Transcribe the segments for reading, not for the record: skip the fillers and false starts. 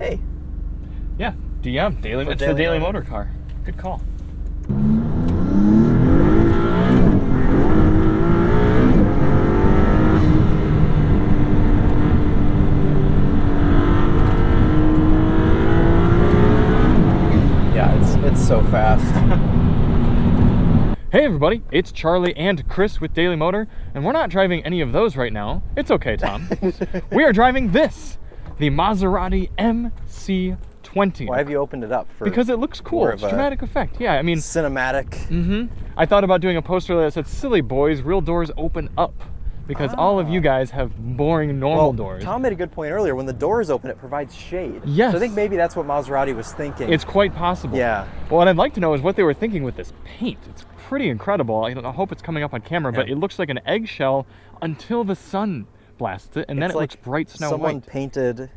Hey. Yeah, DM, it's the Daily Motor car. Good call. Yeah, it's so fast. Hey everybody, it's Charlie and Chris with Daily Motor, and we're not driving any of those right now. It's okay, Tom. We are driving this, the Maserati MC20. Why have you opened it up? Because it looks cool. It's dramatic effect. Yeah, I mean... Cinematic. I thought about doing a poster that said, silly boys, real doors open up. Because all of you guys have boring, normal doors. Tom made a good point earlier. When the doors open, it provides shade. Yes. So I think maybe that's what Maserati was thinking. It's quite possible. Yeah. Well, what I'd like to know is what they were thinking with this paint. It's pretty incredible. I hope it's coming up on camera, but it looks like an eggshell until the sun blasts it, and then it looks bright snow white. Someone painted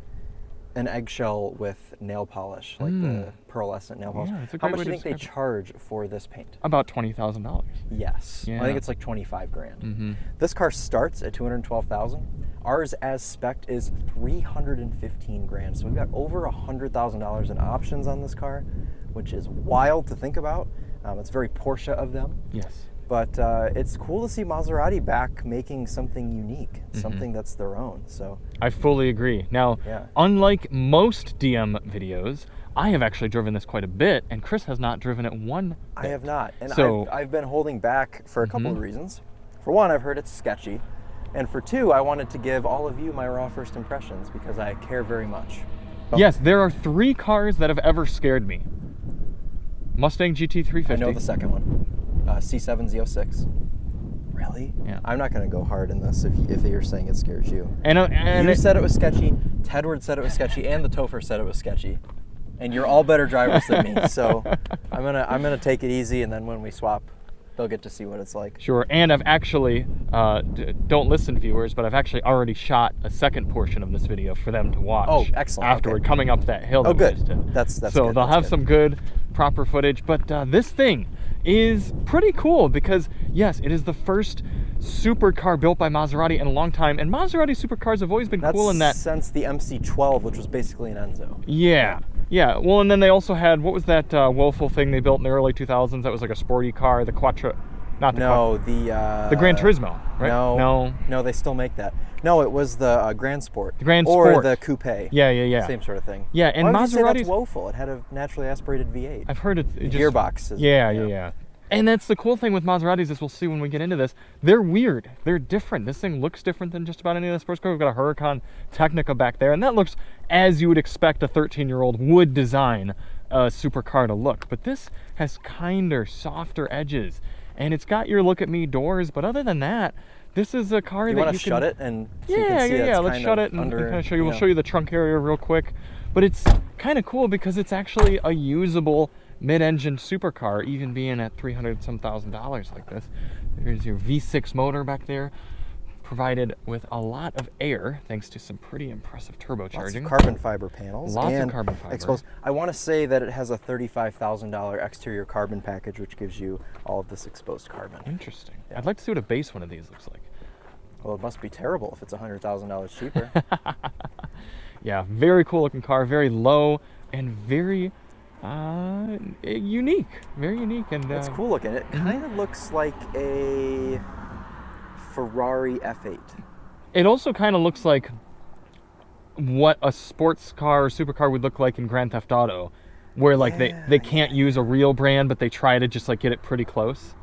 an eggshell with nail polish, like the pearlescent nail polish. Yeah, How much do you think they charge for this paint? About $20,000. Yes. Yeah. I think it's like 25 grand. This car starts at 212,000. Ours as spec'd is 315 grand. So we've got over $100,000 in options on this car, which is wild to think about. It's very Porsche of them. Yes. But it's cool to see Maserati back making something unique, something that's their own. So I fully agree. Now, unlike most DM videos, I have actually driven this quite a bit, and Chris has not driven it one bit. I have not. And so, I've been holding back for a couple of reasons. For one, I've heard it's sketchy. And for two, I wanted to give all of you my raw first impressions because I care very much. Yes, there are 3 cars that have ever scared me. Mustang GT350. I know the second one. C7 Z06. Really? Yeah. I'm not going to go hard in this if you're saying it scares you. And you said it was sketchy. Tedward said it was sketchy, and the Topher said it was sketchy. And you're all better drivers than me, so I'm gonna take it easy, and then when we swap, they'll get to see what it's like. Sure. And I've actually don't listen, viewers, but I've actually already shot a second portion of this video for them to watch. Oh, excellent. Afterward, coming up that hill. Oh, good. That's so good. They'll have some good, proper footage. But this thing is pretty cool because, yes, it is the first supercar built by Maserati in a long time, and Maserati supercars have always been cool in that. Since the MC12, which was basically an Enzo. Yeah. Yeah, well, and then they also had, what was that woeful thing they built in the early 2000s that was like a sporty car, the Quattro, not the Quattro. The Gran Turismo, right? No, they still make that. No, it was the Grand Sport. The Grand Or Sport. the Coupe. Yeah. Same sort of thing. Yeah, and Why would you say Maserati's... that's woeful? It had a naturally aspirated V8. I've heard it just... Gearbox. Yeah. And that's the cool thing with Maseratis, as we'll see when we get into this. They're weird. They're different. This thing looks different than just about any of the sports cars. We've got a Huracan Technica back there, and that looks as you would expect a 13-year-old would design a supercar to look. But this has kinder, softer edges, and it's got your look-at-me doors, but other than that, this is a car that you can... You want to shut it? And so yeah, let's shut it and kind of show you. We'll show you the trunk area real quick. But it's kind of cool because it's actually a usable mid-engine supercar, even being at $300,000 like this. There's your V6 motor back there, provided with a lot of air, thanks to some pretty impressive turbocharging. Lots of carbon fiber panels. Lots of carbon fiber. Exposed. I want to say that it has a $35,000 exterior carbon package, which gives you all of this exposed carbon. Interesting. Yeah. I'd like to see what a base one of these looks like. Well, it must be terrible if it's $100,000 cheaper. Yeah, very cool looking car, very low, and very unique. Very unique. And it's cool looking. It kind of looks like a Ferrari F8. It also kind of looks like what a sports car or supercar would look like in Grand Theft Auto, where like they can't use a real brand, but they try to just like get it pretty close.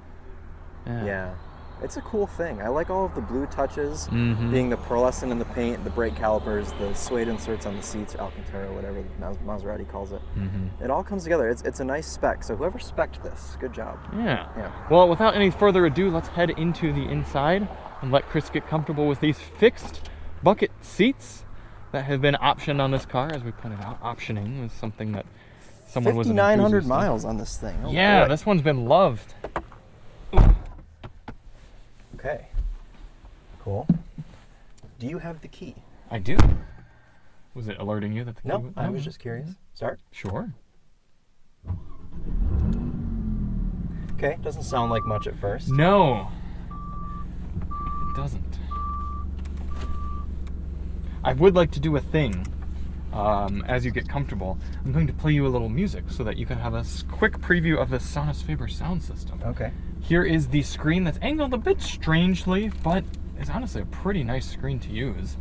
Yeah. It's a cool thing. I like all of the blue touches, being the pearlescent in the paint, the brake calipers, the suede inserts on the seats, Alcantara, whatever Maserati calls it. It all comes together. It's a nice spec. So whoever spec'd this, good job. Yeah. Well, without any further ado, let's head into the inside and let Chris get comfortable with these fixed bucket seats that have been optioned on this car. As we pointed out, optioning was something that someone was 5,900 miles on this thing. Oh, yeah, boy. This one's been loved. Okay. Cool. Do you have the key? I do. Was it alerting you that the key? No, I was just curious. Start. Sure. Okay, doesn't sound like much at first. No, it doesn't. I would like to do a thing as you get comfortable, I'm going to play you a little music so that you can have a quick preview of the Sonus Faber sound system. Okay. Here is the screen that's angled a bit strangely, but is honestly a pretty nice screen to use.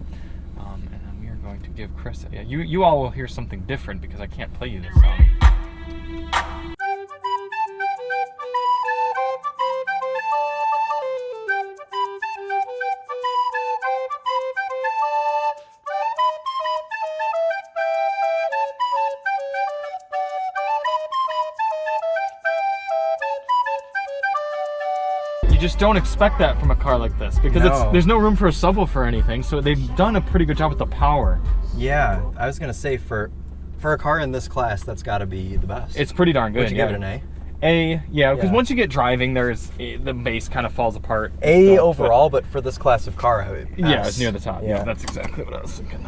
And then we are going to give Chris, you all will hear something different because I can't play you this song. You just don't expect that from a car like this because there's no room for a subwoofer or anything, so they've done a pretty good job with the power. Yeah, I was gonna say for a car in this class, that's got to be the best. It's pretty darn good. Would you give it an A? A, yeah, because once you get driving, the base kind of falls apart. A overall, but for this class of car, I would it's near the top. Yeah, that's exactly what I was thinking.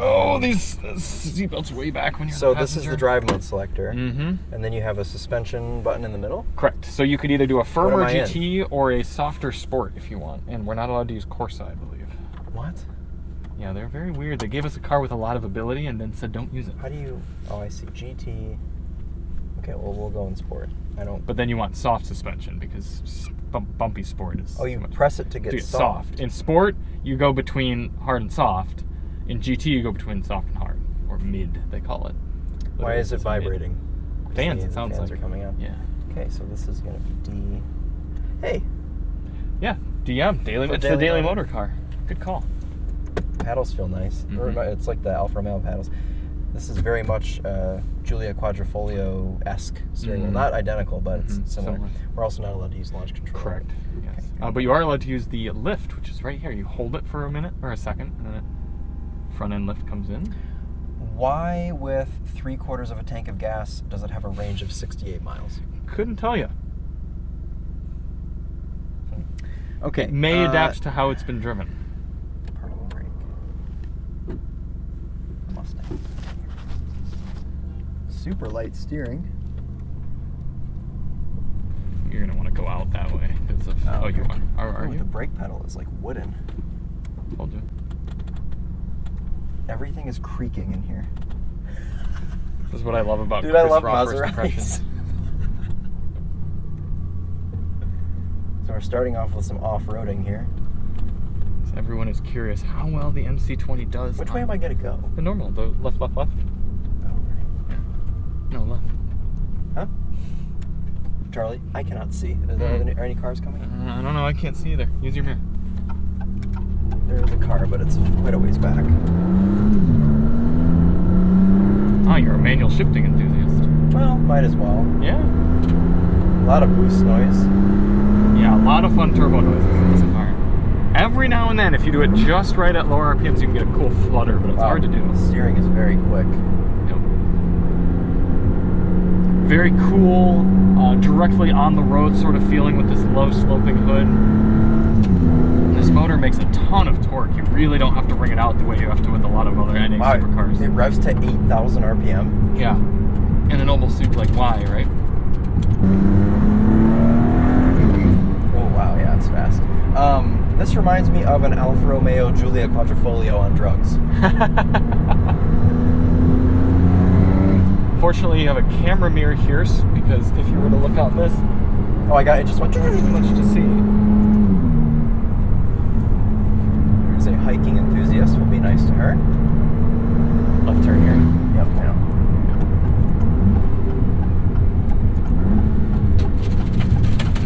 Oh, these seatbelts way back when you're So this is the drive mode selector, mm-hmm. and then you have a suspension button in the middle? Correct. So you could either do a firmer GT or a softer sport if you want, and we're not allowed to use Corsa, I believe. What? Yeah, they're very weird. They gave us a car with a lot of ability and then said don't use it. How do you... Oh, I see. GT... Okay, well, we'll go in sport. I don't... But then you want soft suspension because bumpy sport is... Oh, you press it to get soft. In sport, you go between hard and soft. In GT, you go between soft and hard, or mid, they call it. Why is it vibrating? Fans, it sounds like. Fans are coming up. Yeah. Okay, so this is going to be D. Hey. Yeah, DM. It's the daily motor car. Good call. Paddles feel nice. Mm-hmm. It's like the Alfa Romeo paddles. This is very much Giulia Quadrifoglio-esque steering wheel. Not identical, but it's similar. We're also not allowed to use launch control. Correct. Yes. Okay. But you are allowed to use the lift, which is right here. You hold it for a minute or a second, and then it front end lift comes in. Why, with 3/4 of a tank of gas, does it have a range of 68 miles? Couldn't tell you. Okay. It may adapt to how it's been driven. Particle brake. Mustang. Super light steering. You're gonna want to go out that way. You are. Are you? The brake pedal is like wooden. Told you. Everything is creaking in here. This is what I love about Dude, Chris I love Raw first Maseratis. So we're starting off with some off-roading here. So everyone is curious how well the MC20 does. Which way am I going to go? The normal, the left. Oh, right. Yeah. No, left. Huh? Charlie, I cannot see. Are any cars coming? I don't know, I can't see either. Use your mirror. There is a car, but it's quite a ways back. Oh, you're a manual shifting enthusiast. Well, might as well. Yeah. A lot of boost noise. Yeah, a lot of fun turbo noises in this car. Every now and then, if you do it just right at lower RPMs, you can get a cool flutter, but it's hard to do. The steering is very quick. Yep. Very cool, directly on the road sort of feeling with this low sloping hood. This motor makes a ton of torque. You really don't have to bring it out the way you have to with a lot of other NA supercars. It revs to 8,000 RPM. Yeah. And it almost seems like why, right? Oh, wow, yeah, it's fast. This reminds me of an Alfa Romeo Giulia Quadrifoglio on drugs. Fortunately, you have a camera mirror here, because if you were to look out this... Oh, I got it. Just went too much to see. There's a hiking enthusiast. Will be nice to her. Left turn here. Yep, I know.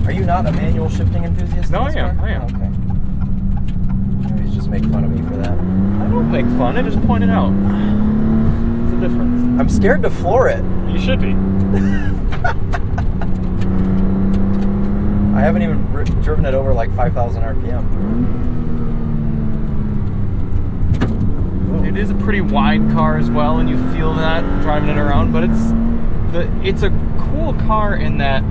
Are you not a manual shifting enthusiast? No, I am. Okay. Maybe he's just making fun of me for that. I don't make fun. I just point it out. There's a difference. I'm scared to floor it. You should be. I haven't even driven it over like 5,000 RPM. It is a pretty wide car as well, and you feel that driving it around, but it's a cool car in that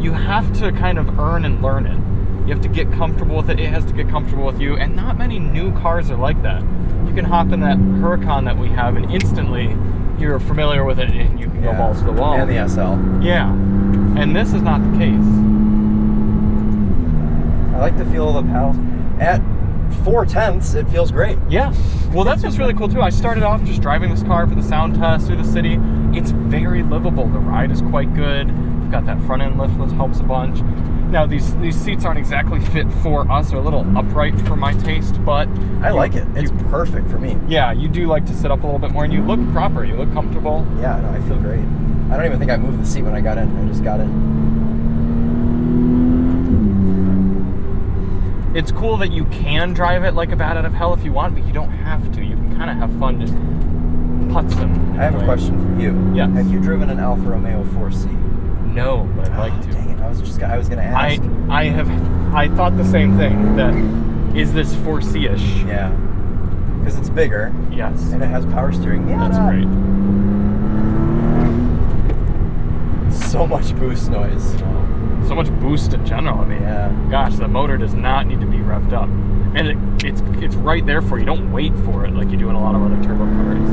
you have to kind of earn and learn it. You have to get comfortable with it. It has to get comfortable with you, and not many new cars are like that. You can hop in that Huracan that we have, and instantly you're familiar with it, and you can go balls to the wall. And the SL. Yeah, and this is not the case. I like the feel of the paddles. At 4/10, it feels great. Yeah. Well, that's what's really cool too. I started off just driving this car for the sound test through the city. It's very livable. The ride is quite good. We've got that front end lift, which helps a bunch. Now these seats aren't exactly fit for us. They're a little upright for my taste, but I like it. It's perfect for me. Yeah, you do like to sit up a little bit more, and you look proper. You look comfortable. Yeah, no, I feel great. I don't even think I moved the seat when I got in. I just got in. It's cool that you can drive it like a bat out of hell if you want, but you don't have to. You can kind of have fun just putzing. I have a question for you. Yes. Have you driven an Alfa Romeo 4C? No, but I'd like to. Dang it! I was gonna ask. I thought the same thing. That is this 4C-ish? Yeah. Because it's bigger. Yes. And it has power steering. Yeah. That's great. So much boost noise. So much boost in general. I mean, yeah. Gosh, the motor does not need to be revved up, and it's right there for you. Don't wait for it like you do in a lot of other turbo cars.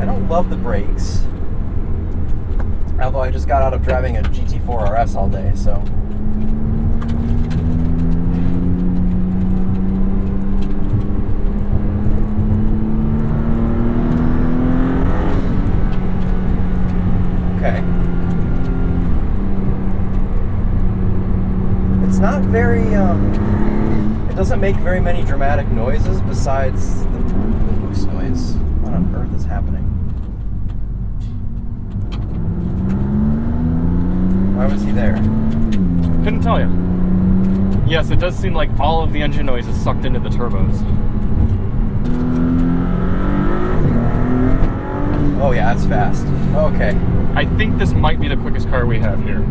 I don't love the brakes, although I just got out of driving a GT4 RS all day, so. Okay. It's not very, it doesn't make very many dramatic noises besides the boost noise. What on earth is happening? Why was he there? Couldn't tell you. Yes, it does seem like all of the engine noise is sucked into the turbos. Oh yeah, that's fast. Okay. I think this might be the quickest car we have here.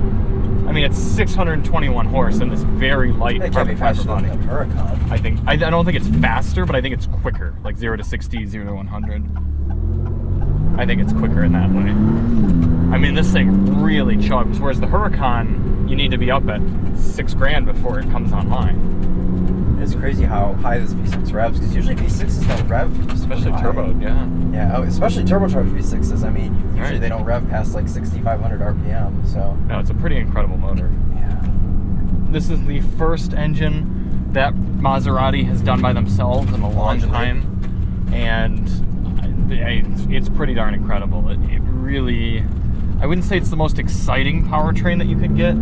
I mean, it's 621 horse and this very light It can't be faster than body. the Huracan. I don't think it's faster, but I think it's quicker. Like 0 to 60, 0 to 100. I think it's quicker in that way. I mean, this thing really chugs, whereas the Huracan, you need to be up at $6,000 before it comes online. It's crazy how high this V6 revs, because usually V6s don't rev. Especially high. turbo, yeah. Yeah, especially turbocharged V6s. I mean, usually they don't rev past like 6,500 RPM, so. No, it's a pretty incredible motor. Yeah. This is the first engine that Maserati has done by themselves in a long time, and it's pretty darn incredible. It really, I wouldn't say it's the most exciting powertrain that you could get,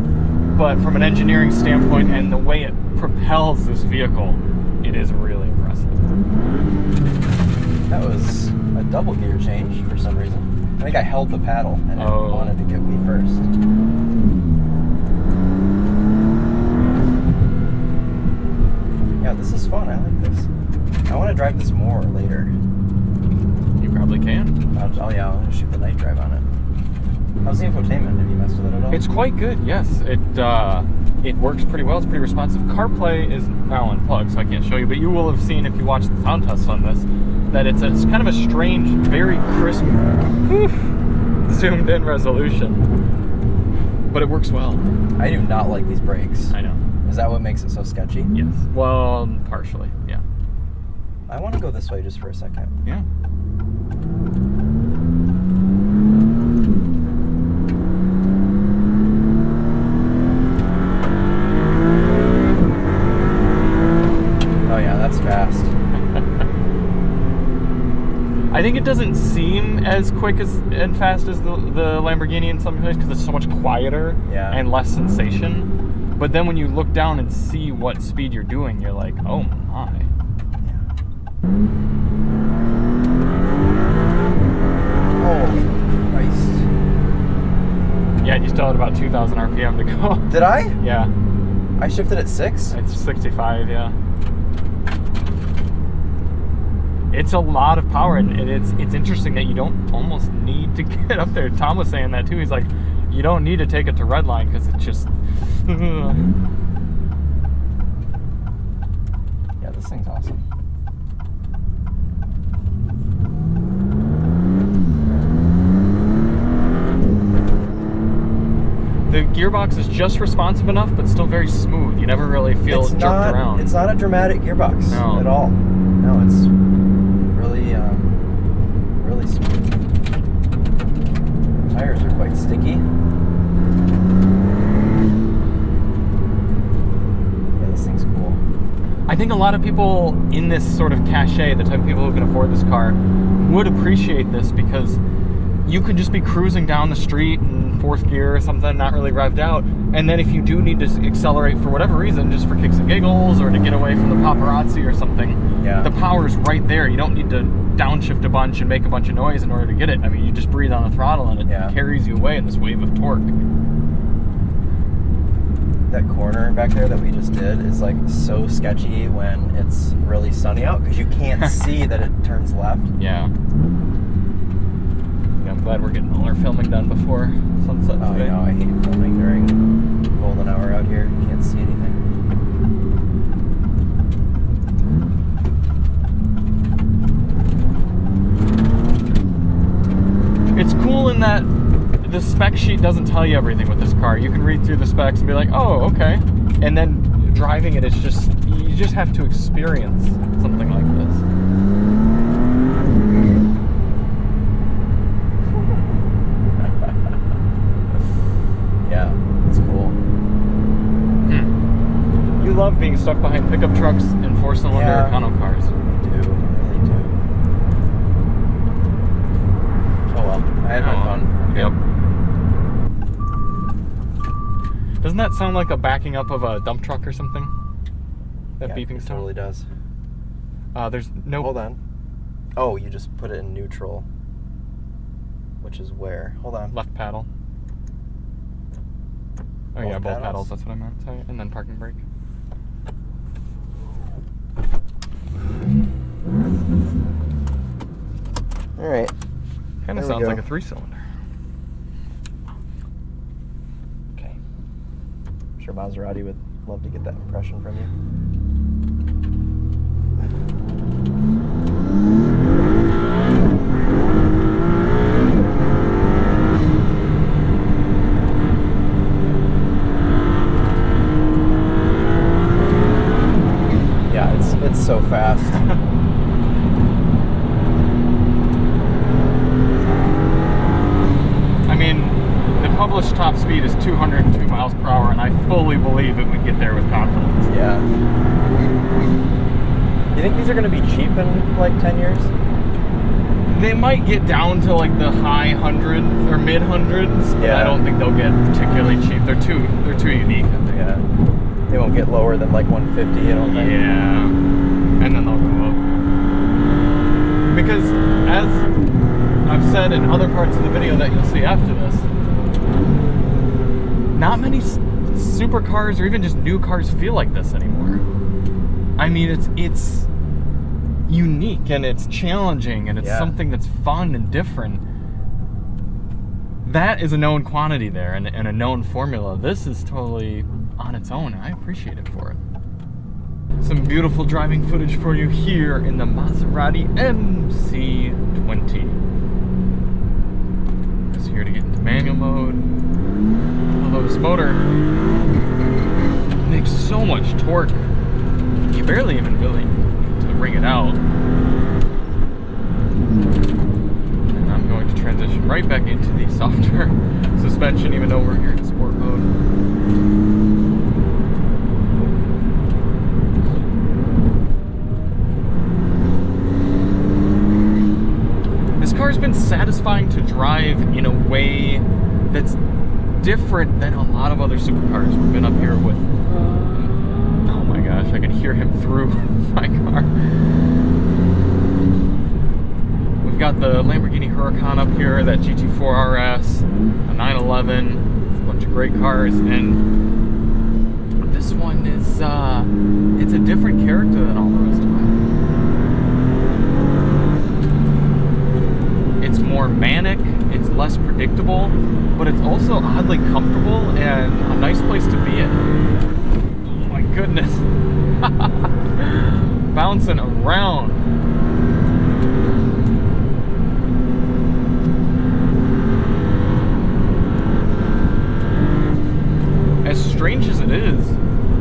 but from an engineering standpoint and the way it propels this vehicle, it is really impressive. That was a double gear change for some reason. I think I held the paddle and it wanted to give me first. Yeah, this is fun. I like this. I want to drive this more later. You probably can. I'll shoot the night drive on it. How's the infotainment? Have you messed with it at all? It's quite good, yes. It works pretty well. It's pretty responsive. CarPlay is now unplugged, so I can't show you, but you will have seen if you watched the sound test on this that it's kind of a strange, very crisp, zoomed in resolution. But it works well. I do not like these brakes. I know. Is that what makes it so sketchy? Yes. Well, partially, yeah. I want to go this way just for a second. Yeah. Oh yeah, that's fast. I think it doesn't seem as quick and fast as the Lamborghini in some ways because it's so much quieter and less sensation. But then when you look down and see what speed you're doing, you're like, oh my. Oh, Christ. Yeah, you still had about 2,000 RPM to go. Did I? Yeah. I shifted at 6? It's 65, yeah. It's a lot of power, and it's interesting that you don't almost need to get up there. Tom was saying that too. He's like, you don't need to take it to red line because it's just. Yeah, this thing's awesome. The gearbox is just responsive enough, but still very smooth. You never really feel it jerked around. It's not a dramatic gearbox at all. No, it's really, really smooth. Tires are quite sticky. think a lot of people in this sort of cachet, the type of people who can afford this car, would appreciate this, because you could just be cruising down the street in 4th gear or something, not really revved out, and then if you do need to accelerate for whatever reason, just for kicks and giggles or to get away from the paparazzi or something, the power's right there. You don't need to downshift a bunch and make a bunch of noise in order to get it. I mean, you just breathe on the throttle and it carries you away in this wave of torque. That corner back there that we just did is like so sketchy when it's really sunny out, because you can't see that it turns left. Yeah, I'm glad we're getting all our filming done before sunset today. Oh, I hate filming during golden hour out here. You can't see anything. It's cool in that the spec sheet doesn't tell you everything with this car. You can read through the specs and be like, oh, okay. And then driving it, it's just, you just have to experience something like this. Yeah, it's cool. You love being stuck behind pickup trucks and 4-cylinder Econo cars. I really do. Oh well, I had my fun. Yep. Doesn't that sound like a backing up of a dump truck or something? That beeping it sound? Totally does. There's no... Hold on. Oh, you just put it in neutral. Which is where? Hold on. Left paddle. Oh yeah, both paddles, that's what I meant. Sorry. And then parking brake. Alright. Kind of sounds like a 3-cylinder. Okay. I'm sure Maserati would love to get that impression from you. Yeah, it's so fast. I mean, the published top speed is 202 miles per hour, and I fully believe it would get there with confidence. Yeah. You think these are going to be cheap in like 10 years? They might get down to like the high hundreds or mid hundreds, but I don't think they'll get particularly cheap. They're too unique. I think. Yeah. They won't get lower than like 150, I don't think. Yeah. And then they'll go up. Because as I've said in other parts of the video that you'll see after this, not many supercars or even just new cars feel like this anymore. I mean, it's unique and it's challenging and it's something that's fun and different. That is a known quantity there and a known formula. This is totally on its own, and I appreciate it for it. Some beautiful driving footage for you here in the Maserati MC20. Just here to get into manual mode. Although this motor makes so much torque, you barely even really need to wring it out. And I'm going to transition right back into the softer suspension, even though we're here in sport mode. This car's been satisfying to drive in a way that's different than a lot of other supercars we've been up here with. Oh my gosh, I can hear him through my car. We've got the Lamborghini Huracan up here, that GT4 RS, a 911, a bunch of great cars, and this one is, it's a different character than all the rest of them. It's more manic, it's less predictable, but it's also oddly comfortable and a nice place to be in. Oh my goodness. Bouncing around. As strange as it is,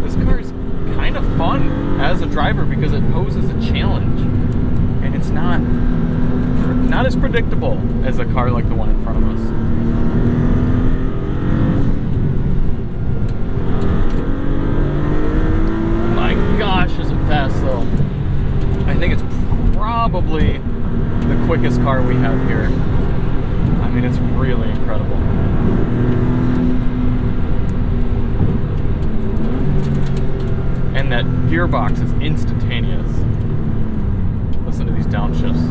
this car is kind of fun as a driver because it poses a challenge. And it's not as predictable as a car like the one in front of us. My gosh, is it fast though. I think it's probably the quickest car we have here. I mean, it's really incredible. And that gearbox is instantaneous. Listen to these downshifts.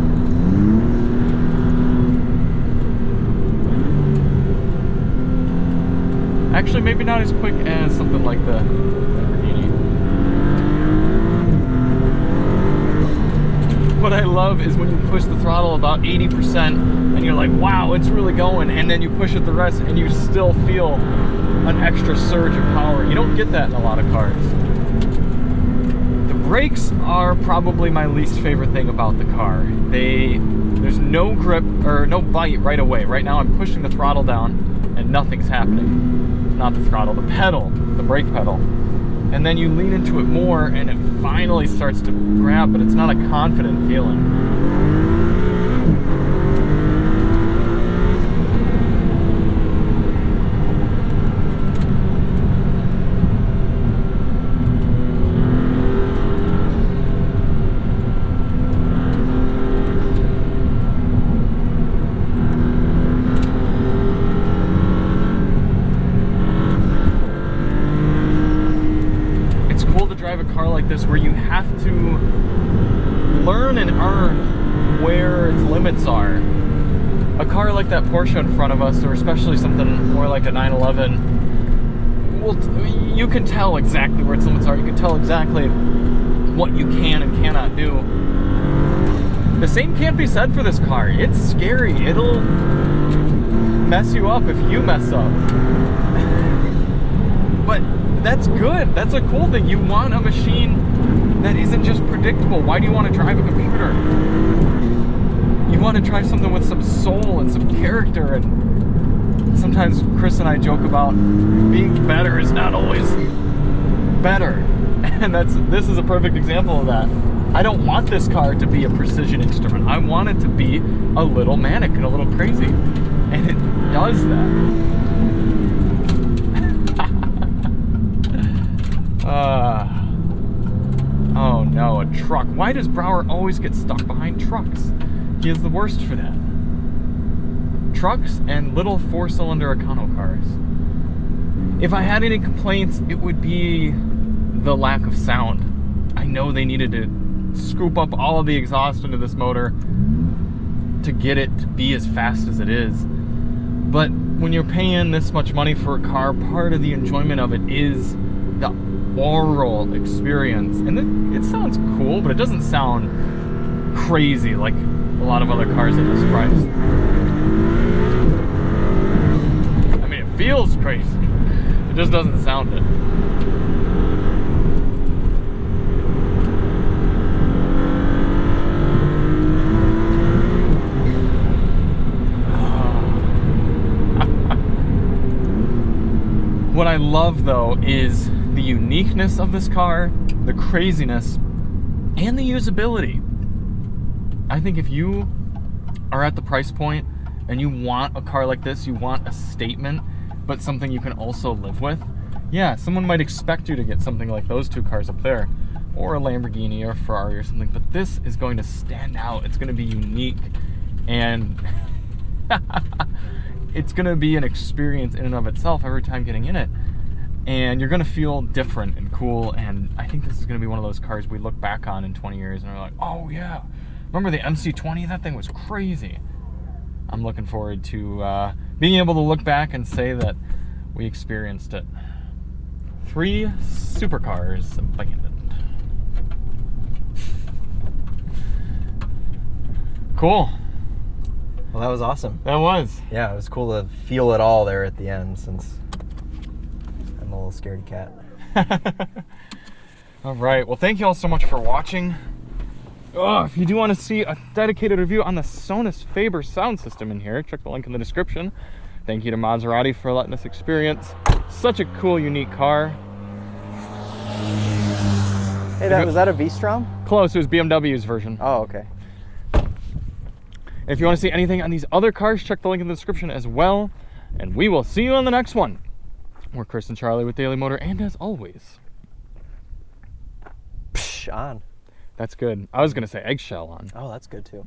Actually, maybe not as quick as something like the Lamborghini. What I love is when you push the throttle about 80% and you're like, wow, it's really going, and then you push it the rest and you still feel an extra surge of power. You don't get that in a lot of cars. The brakes are probably my least favorite thing about the car. There's no grip or no bite right away. Right now I'm pushing the throttle down and nothing's happening. Not the throttle, the pedal, the brake pedal. And then you lean into it more and it finally starts to grab, but it's not a confident feeling. Drive a car like this where you have to learn and earn where its limits are. A car like that Porsche in front of us, or especially something more like a 911, well, you can tell exactly where its limits are. You can tell exactly what you can and cannot do. The same can't be said for this car. It's scary. It'll mess you up if you mess up. But that's good. That's a cool thing. You want a machine that isn't just predictable. Why do you want to drive a computer? You want to drive something with some soul and some character. And sometimes Chris and I joke about being better is not always better. And this is a perfect example of that. I don't want this car to be a precision instrument. I want it to be a little manic and a little crazy. And it does that. Oh no, a truck. Why does Brower always get stuck behind trucks? He is the worst for that. Trucks and little 4-cylinder econo cars. If I had any complaints, it would be the lack of sound. I know they needed to scoop up all of the exhaust into this motor to get it to be as fast as it is. But when you're paying this much money for a car, part of the enjoyment of it is the aural experience. And it sounds cool, but it doesn't sound crazy like a lot of other cars at this price. I mean, it feels crazy. It just doesn't sound it. What I love though is the uniqueness of this car, the craziness, and the usability. I think if you are at the price point and you want a car like this, you want a statement, but something you can also live with, yeah, someone might expect you to get something like those two cars up there, or a Lamborghini or a Ferrari or something, but this is going to stand out. It's going to be unique, and it's going to be an experience in and of itself every time getting in it. And you're going to feel different and cool, and I think this is going to be one of those cars we look back on in 20 years and we're like, oh yeah, remember the MC20? That thing was crazy. I'm looking forward to being able to look back and say that we experienced it. 3 supercars abandoned. Cool. Well, that was awesome. That was. Yeah, it was cool to feel it all there at the end, since I'm a little scaredy cat. All right. Well, thank you all so much for watching. Oh, if you do want to see a dedicated review on the Sonus Faber sound system in here, check the link in the description. Thank you to Maserati for letting us experience such a cool, unique car. Hey, was that a V-Strom? Close. It was BMW's version. Oh, okay. If you want to see anything on these other cars, check the link in the description as well. And we will see you on the next one. We're Chris and Charlie with Daily Motor, and as always, psh. on. That's good. I was gonna say eggshell on. Oh, that's good too.